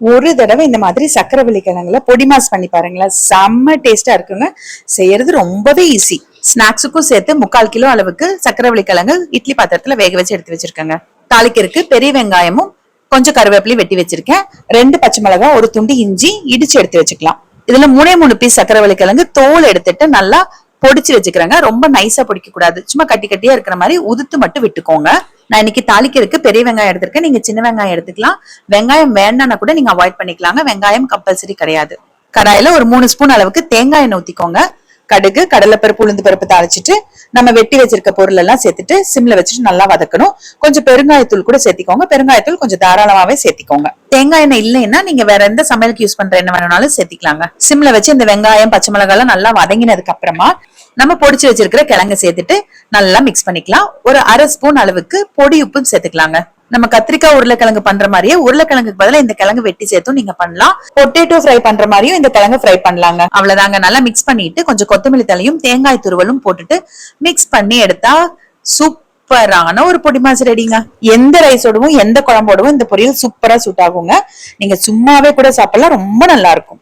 ஒரு தடவை இந்த மாதிரி சக்கரவள்ளி கிழங்குல பொடி மாஸ் பண்ணி பாருங்களேன், செம்ம டேஸ்டா இருக்குங்க. செய்யறது ரொம்பவே ஈஸி. ஸ்நாக்ஸுக்கும் சேர்த்து 3/4 கிலோ அளவுக்கு சக்கரவள்ளி கிழங்கு இட்லி பாத்திரத்துல வேக வச்சு எடுத்து வச்சிருக்கேங்க. தாளிக்கிறதுக்கு பெரிய வெங்காயமும் கொஞ்சம் கருவேப்பிலையும் வெட்டி வச்சிருக்கேன். 2 பச்சை மிளகாய், ஒரு துண்டு இஞ்சி இடிச்சு எடுத்து வச்சுக்கலாம். இதுல 3 பீஸ் சக்கரவள்ளி கிழங்கு தோல் எடுத்துட்டு நல்லா பொடிச்சு வச்சுக்கிறேங்க. ரொம்ப நைஸா பொடிக்க கூடாது, சும்மா கட்டி கட்டியா இருக்கிற மாதிரி உதுத்து மட்டும் விட்டுக்கோங்க. நான் இன்னைக்கு தாளிக்கிறதுக்கு பெரிய வெங்காயம் எடுத்திருக்கேன், நீங்க சின்ன வெங்காயம் எடுத்துக்கலாம். வெங்காயம் வேண்டாம்னா கூட நீங்க அவாய்ட் பண்ணிக்கலாங்க, வெங்காயம் கம்பல்சரி கிடையாது. கடாயில ஒரு 3 ஸ்பூன் அளவுக்கு தேங்காய் எண்ணெய் ஊத்திக்கோங்க. கடுகு, கடலைப்பருப்பு, உளுந்து பருப்பு தாளிச்சிட்டு நம்ம வெட்டி வச்சிருக்க பொருள் எல்லாம் சேர்த்துட்டு சிம்ல வச்சுட்டு நல்லா வதக்கணும். கொஞ்சம் பெருங்காயத்தூள் கூட சேர்த்திக்கோங்க. பெருங்காயத்தூள் கொஞ்சம் தாராளமாவே சேர்த்திக்கோங்க. தேங்காய் எண்ணெய் இல்லைன்னா நீங்க வேற எந்த சமையலுக்கு யூஸ் பண்ற எண்ணெய் வேணும்னாலும் சேர்த்திக்கலாங்க. சிம்ல வச்சு இந்த வெங்காயம் பச்சை மிளகாய் எல்லாம் நல்லா வதங்கினதுக்கு அப்புறமா நம்ம பொடிச்சு வச்சிருக்கிற கிழங்கு சேர்த்துட்டு நல்லா மிக்ஸ் பண்ணிக்கலாம். ஒரு 1/2 ஸ்பூன் அளவுக்கு பொடி உப்பும் சேர்த்துக்கலாங்க. நம்ம கத்திரிக்காய் உருளைக்கிழங்கு பண்ற மாதிரியே உருளைக்கிழங்குக்கு பதிலா இந்த கிழங்கு வெட்டி சேர்த்தும் நீங்க பண்ணலாம். பொட்டேட்டோ ஃப்ரை பண்ற மாதிரியும் இந்த கிழங்கு ஃப்ரை பண்ணலாங்க. அவ்வளவுதாங்க. நல்லா மிக்ஸ் பண்ணிட்டு கொஞ்சம் கொத்தமல்லி தலையும் தேங்காய் துருவலும் போட்டுட்டு மிக்ஸ் பண்ணி எடுத்தா சூப்பரான ஒரு பொடி மாஸ் ரெடிங்க. எந்த ரைஸோடவும் எந்த குழம்போடவும் இந்த பொரியல் சூப்பரா சூட் ஆகுங்க. நீங்க சும்மாவே கூட சாப்பிடலாம், ரொம்ப நல்லா இருக்கும்.